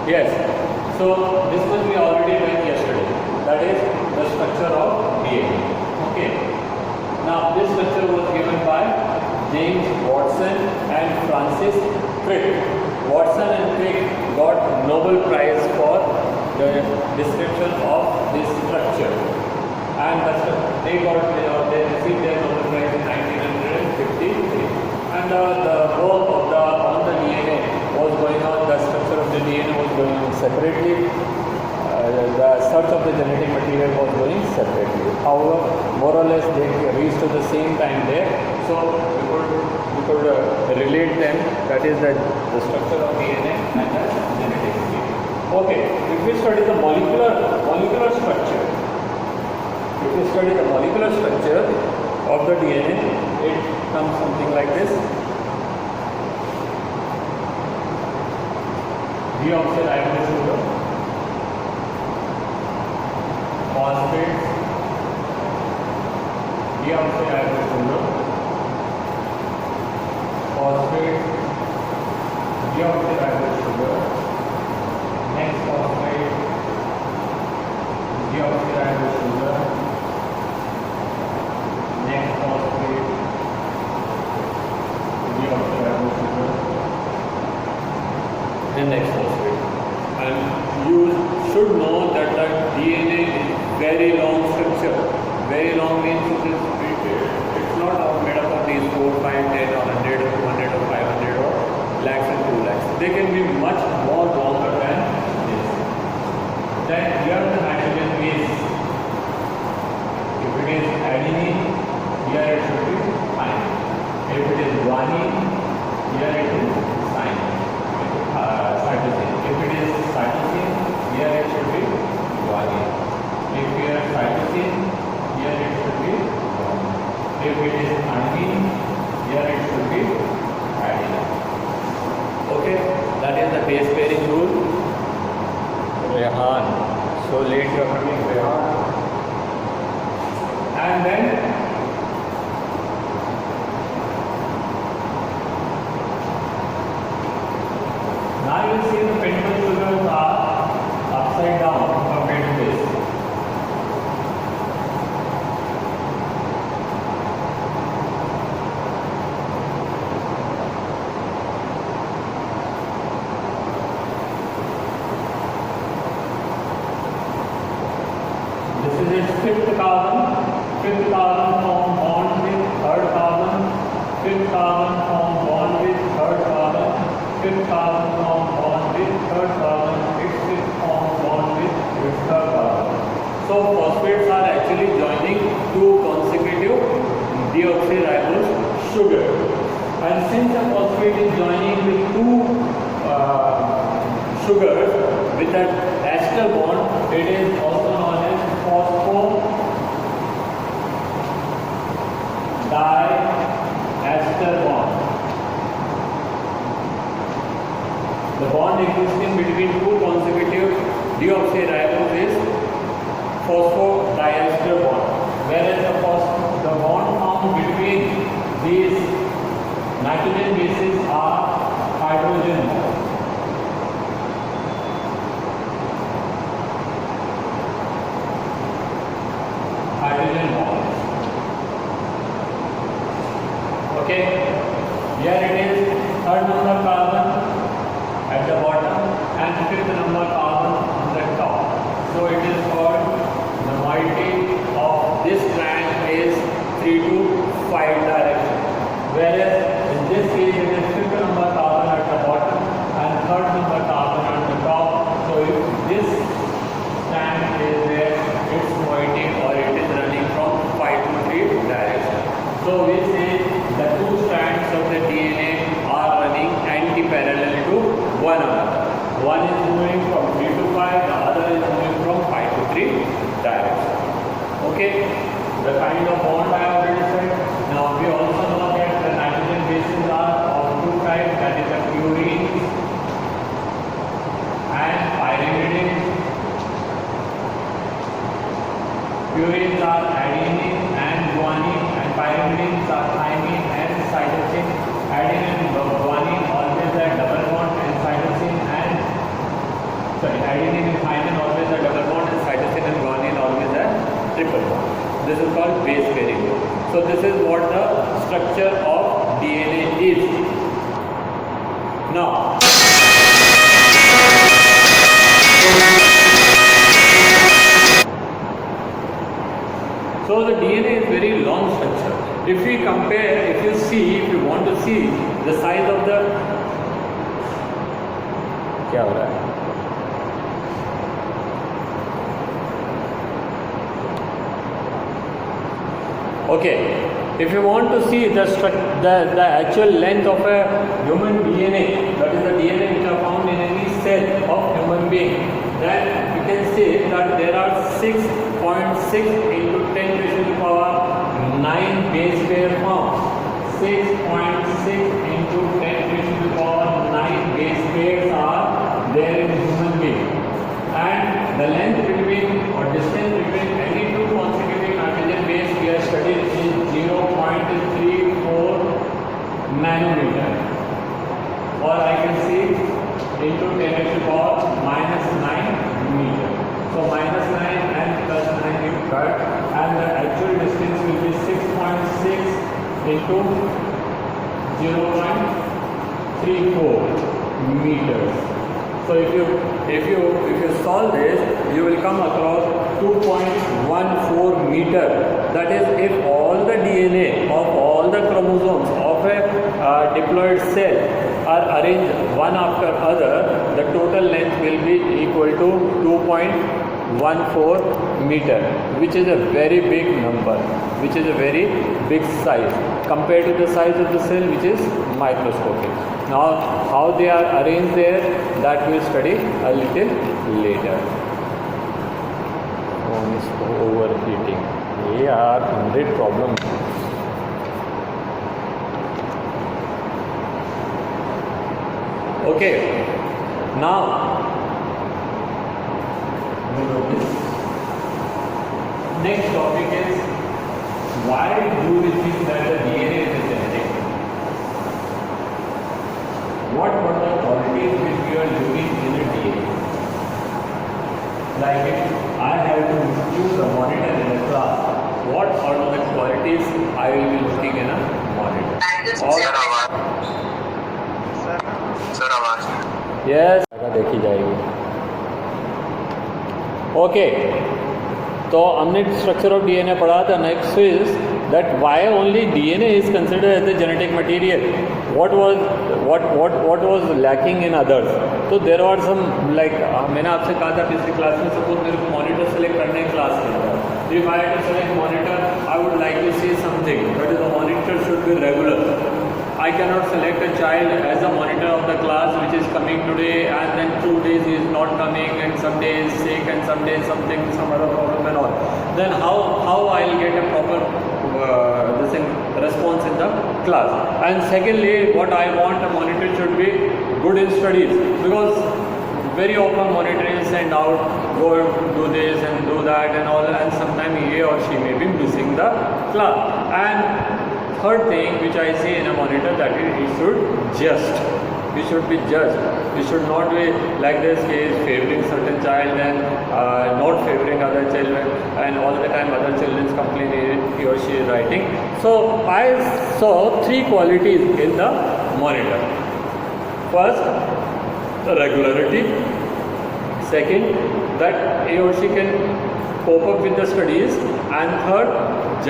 Yes. So this was we already done yesterday. That is the structure of DNA. Okay. Now this structure was given by James Watson and Francis Crick. Watson and Crick got Nobel Prize for the description of this structure, and they received their Nobel Prize in 1953. And the work of on the DNA was going on. The structure of the DNA was going on separately. The search of the genetic material was going separately. However, more or less they reached to the same time there. So we could relate them. That is the structure of DNA and the genetic material. Okay. If we study the molecular structure, of the DNA, it comes something like this. Deoxyribose sugar, phosphates, deoxyribose sugar, phosphates, deoxyribose sugar, next phosphate, deoxyribose sugar, next phosphate, deoxyribose sugar, then next phosphate. And you should know that the DNA is very long structure. Very long means it's not made up of these 4, 5, 10 or 100 or 200 or 500 or lakhs and 2 lakhs. They can be much more longer than this. Then here the nitrogen base. If it is adenine, here it should be thymine. If it is guanine, here it is cytosine. If it is cytosine, here it should be guanine. If here is cytosine, here it should be guanine. If it is thymine, here it should be adenine. Okay, that is the base pairing rule. Rehan. So late you are coming, Rehan. And then now you will see the pentose sugars are upside down compared to this. This is its fifth carbon form bond with third carbon, fifth carbon form bond with third carbon, fifth carbon form bond with third carbon, its fifth form bond with its third carbon. So phosphates are actually joining two consecutive deoxyribose sugar. And since the phosphate is joining with two sugars with an ester bond, it is also known as phosphodiester bond. The bond existing between two consecutive deoxyribose is phosphodiester bond, whereas the bond found between these nitrogen bases are hydrogen bonds. Okay, here it is third number carbon at the bottom and fifth number carbon on the top. So it is called the moiety of this strand is 3 to 5 direction, whereas in this case it is fifth number carbon at the bottom and third number carbon at the top. So if this strand is there, its moiety or it is running from 5 to 3 direction. So we say the two strands of the DNA are running anti-parallel to one another. One is moving from 3 to 5, the other is moving from 5 to 3 direction. Okay, the kind of bond I already said. Now we also know that the nitrogen bases are of two types, that is the purines and pyrimidines. Purines are adenine and guanine, and pyrimidines are thymine and cytosine. Adenine and guanine always have double bond, and cytosine and adenine and thymine always a double bond, and cytosine and guanine always a triple bond. This is called base pairing. So this is what the structure of DNA is. Now, so the DNA is very long structure. If we compare, if you want to see the size of the, क्या हो रहा है? Okay, if you want to see the actual length of a human DNA, that is the DNA which are found in any cell of human being, then you can say that there are 6.6 into 10 raised to the power 9 base pair found. 6.6 into 10 raised to the power 9 base pairs are there in human being, and the length between or distance between any two consecutive nitrogen base we are studied is 0.34 nanometer, or I can say into 10 raised to the power minus 9 meter. So minus 9 and plus 9 you cut, and the actual distance will be 6.6 into 0.34 meters. So if you solve this, you will come across 2.14 meter. That is, if all the DNA of all the chromosomes of a diploid cell are arranged one after other, the total length will be equal to 2.14 meter, which is a very big number, which is a very big size compared to the size of the cell, which is microscopic. Now, how they are arranged there, that we'll study a little later. Phone is overheating. They are 100 problems. Okay, now next topic is, why do we think that the DNA is genetic? What are the qualities which we are looking in a DNA? Like if I have to choose a monitor in a class, what are the qualities I will be looking in a monitor? Sir आवाज yes देखी जाएगी. Okay, तो हमने structure of DNA पढ़ा था. Next is that why only DNA is considered as the genetic material. What was lacking in others. तो there are some like, मैंने आपसे कहा था पिछली क्लास में, सपोज मेरे को मॉनिटर सेलेक्ट करने क्लास के अंदर, if I have to select monitor, I would like to see something that is the monitor should be regular. I cannot select a child as a monitor of the class which is coming today, and then 2 days he is not coming, and some days is sick, and some days something, some other problem and all. Then how I'll get a proper response in the class. And secondly, what I want, a monitor should be good in studies, because very often monitor is sent out, go do this and do that and all, and sometimes he or she may be missing the class. And third thing which I see in a monitor, that is, he should just. We should be just. We should not be like this case, favoring certain child and not favoring other children, and all the time other children complain he or she is writing. So I saw 3 qualities in the monitor. First, the regularity. Second, that he or she can cope up with the studies, and third,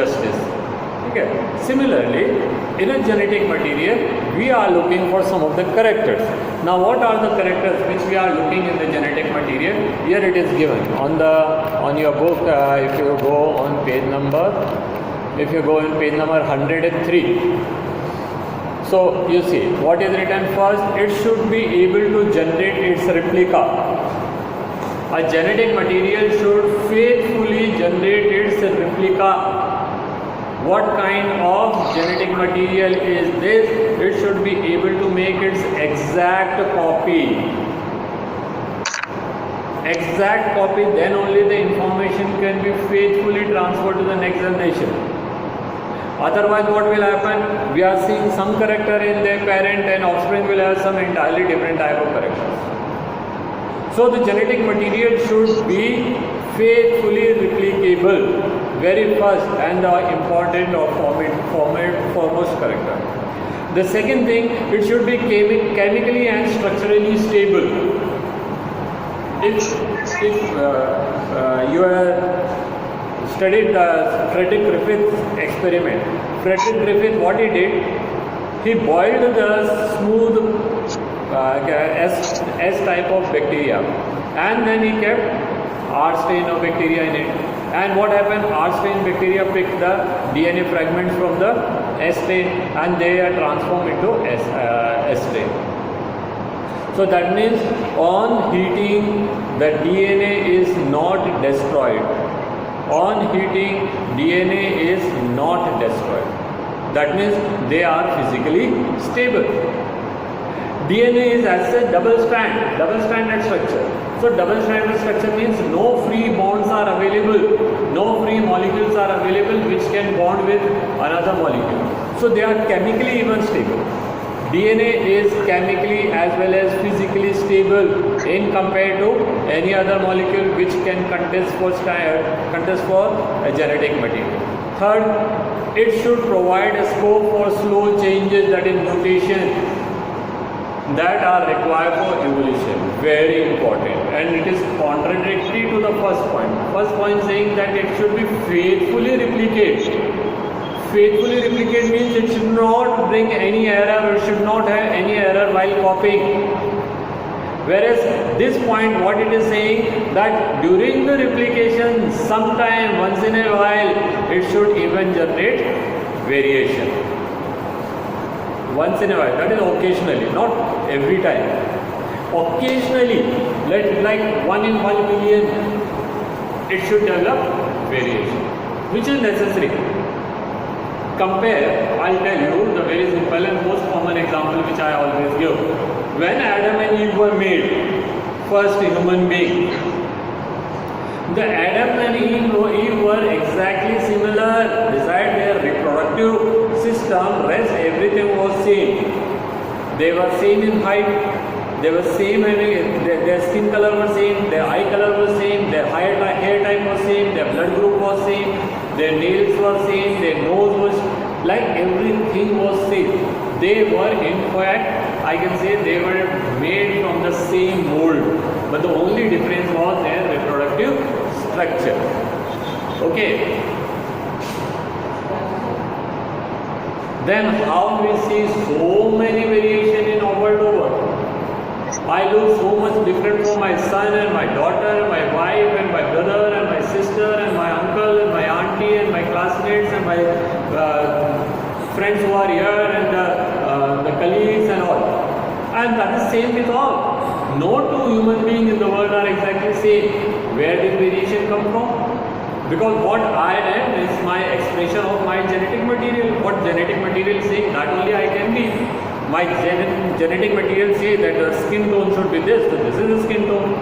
justice. Okay. Similarly, in a genetic material, we are looking for some of the characters. Now, what are the characters which we are looking in the genetic material? Here it is given on your book. If you go on page number 103. So you see what is written first. It should be able to generate its replica. A genetic material should faithfully generate its replica. What kind of genetic material is this? It should be able to make its exact copy. Exact copy, then only the information can be faithfully transferred to the next generation. Otherwise, what will happen? We are seeing some character in their parent, and offspring will have some entirely different type of characters. So So the genetic material should be faithfully replicable, very first and the important or foremost character. The second thing, it should be chemically and structurally stable. If you have studied the Frederick Griffith's experiment, Frederick Griffith, what he did, he boiled the smooth S type of bacteria, and then he kept R strain of bacteria in it. And what happened? R strain bacteria picked the DNA fragments from the S strain and they are transformed into S strain. So that means on heating the DNA is not destroyed. On heating DNA is not destroyed. That means they are physically stable. DNA is as a double-stranded structure. So double-stranded structure means no free bonds are available, no free molecules are available which can bond with another molecule. So they are chemically even stable. DNA is chemically as well as physically stable in compared to any other molecule which can contest for a genetic material. Third, it should provide a scope for slow changes, that is mutation, that are required for evolution. Very important, and it is contradictory to the first point. First point saying that it should be faithfully replicated. Faithfully replicate means it should not bring any error, it should not have any error while copying. Whereas this point, what it is saying, that during the replication, sometime, once in a while, it should even generate variation. Once in a while, that is occasionally, not every time. Occasionally, like 1 in 1 million, it should develop variation, which is necessary. Compare, I'll tell you the very simple and most common example which I always give. When Adam and Eve were made, first human being, the Adam and Eve were exactly similar. Besides their reproductive system, rest everything was same. They were same in height, they were same having, their skin color was same, their eye color was same, their hair type was same, their blood group was same, their nails were same, their nose was, like everything was same. They were in fact, I can say they were made from the same mold, but the only difference was their reproductive structure. Okay. Then how we see so many variation in our world over. I look so much different from my son and my daughter, my wife and my brother and my sister and my uncle and my auntie and my classmates and my friends who are here and the colleagues and all. And that is same with all. No two human beings in the world are exactly same. Where did variation come from? Because what I am is my expression of my genetic material. What genetic material is saying, that only I can be. My genetic material say that the skin tone should be this, so this is the skin tone.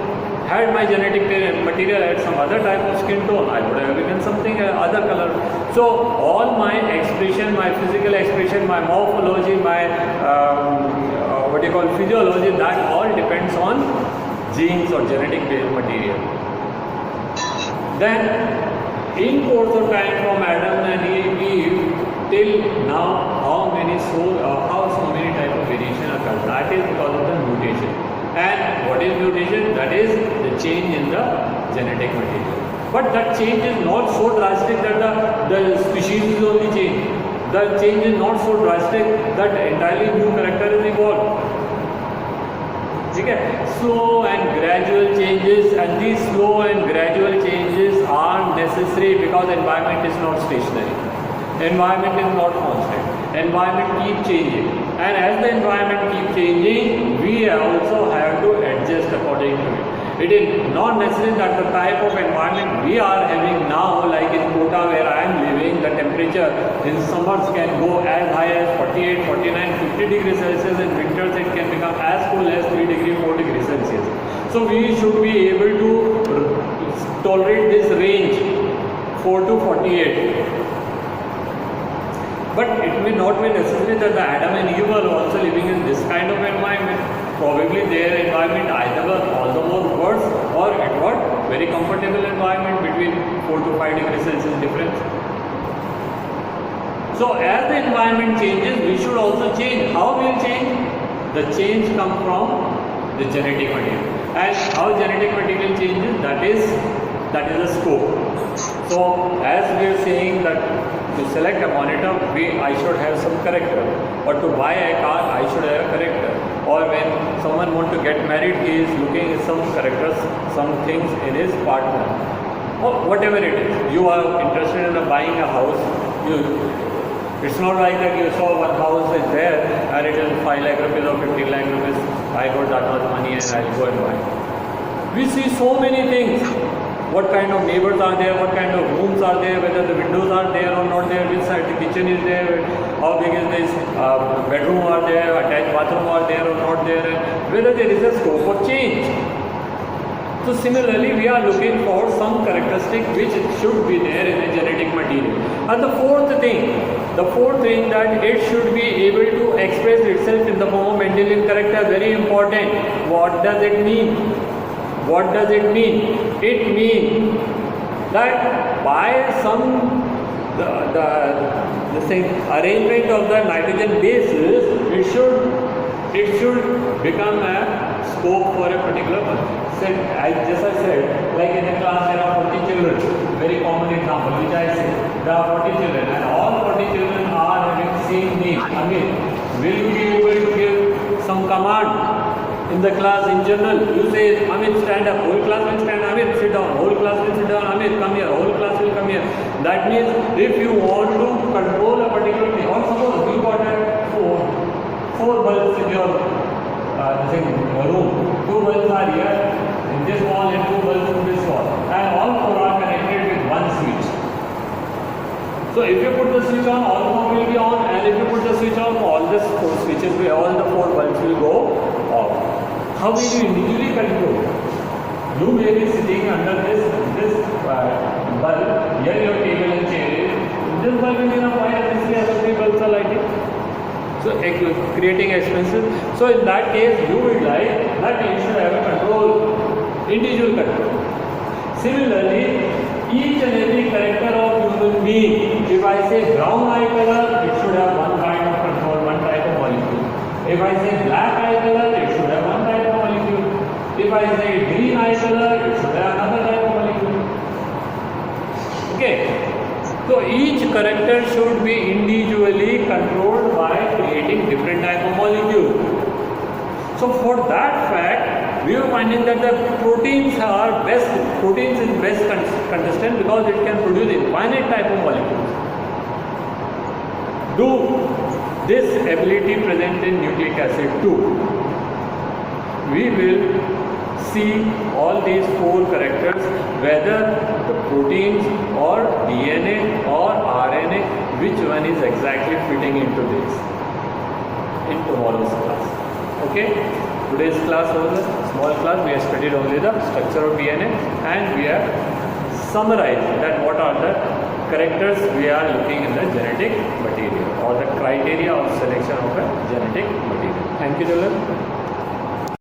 Had my genetic material had some other type of skin tone, I would have become something other color. So all my expression, my physical expression, my morphology, my physiology, that all depends on genes or genetic material. Then in course of time from Adam and Eve till now, how so many type of variation occurs? That is because of the mutation. And what is mutation? That is the change in the genetic material. But that change is not so drastic that the species is only changed. The change is not so drastic that entirely new character is evolved. Okay? Slow and gradual changes, and these slow and gradual changes are necessary because environment is not stationary. Environment is not constant. Environment keeps changing, and as the environment keeps changing, we also have to adjust according to it. It is not necessary that the type of environment we are having now, like in Kota where I am living, the temperature in summers can go as high as 48, 49, 50 degrees Celsius. In winters it can become as cool as 3 degrees, 4 degrees Celsius. So we should be able to tolerate this range 4 to 48. But it may not be necessary that the Adam and Eve were also living in this kind of environment. Probably their environment either was all the more worse very comfortable environment between 4 to 5 degrees Celsius difference. So as the environment changes, we should also change. How will change? The change comes from the genetic material. And how genetic material changes, that is the scope. So as we are saying that to select a monitor, I should have some character, or to buy a car, I should have a character, or when someone wants to get married, he is looking at some characters, some things in his partner, or whatever it is. You are interested in buying a house, it's not like that you saw one house is there and it is 5 lakh rupees or 15 lakh rupees, I got that much money and I'll go and buy. We see so many things. What kind of neighbors are there, what kind of rooms are there, whether the windows are there or not there, which side the kitchen is there, how big is this bedroom are there, attached bathroom are there or not there, and whether there is a scope for change. So similarly, we are looking for some characteristic which should be there in the genetic material. And the fourth thing that it should be able to express itself in the form of Mendelian character, very important. What does it mean? What does it mean? It means that by some the same arrangement of the nitrogen bases, it should become a scope for a particular one. As I said, like in a class there are 40 children, very common example which I said, there are 40 children and all 40 children are having same name. I mean, will you be able to give some command in the class in general? You say, Amit, stand up, whole class will stand, Amit, sit down, whole class will sit down, Amit, come here, whole class will come here. That means if you want to control a particular thing, or suppose you got four bulbs in your room, 2 bulbs are here in this wall and 2 bulbs in this wall, and all 4 are connected with one switch. So if you put the switch on, all 4 will be on, and if you put the switch on, all the 4 switches will, all the 4 bulbs will go off. How will you individually control? You may be sitting under this bulb, here your table and chair is, this bulb is enough, why this other 3 bulbs are lighting? So creating expenses. So in that case, you would like that you should have a control, individual control. Similarly, each and every character of human being, if I say brown eye color, it should have one kind of control, one type of molecule. If I say black eye color, it should have one type of molecule. If I say green eye color, it should have another type of molecule. Okay. So each character should be individually controlled by creating different type of molecule. So for that fact, we are finding that the proteins is best contestant because it can produce infinite type of molecules. Do this ability present in nucleic acid too. We will see all these 4 characters, whether the proteins or DNA or RNA, which one is exactly fitting into this in tomorrow's class. Okay, today's class was a small class. We have studied only the structure of DNA and we have summarized that what are the characters we are looking in the genetic material or the criteria of selection of a genetic material. Thank you, children.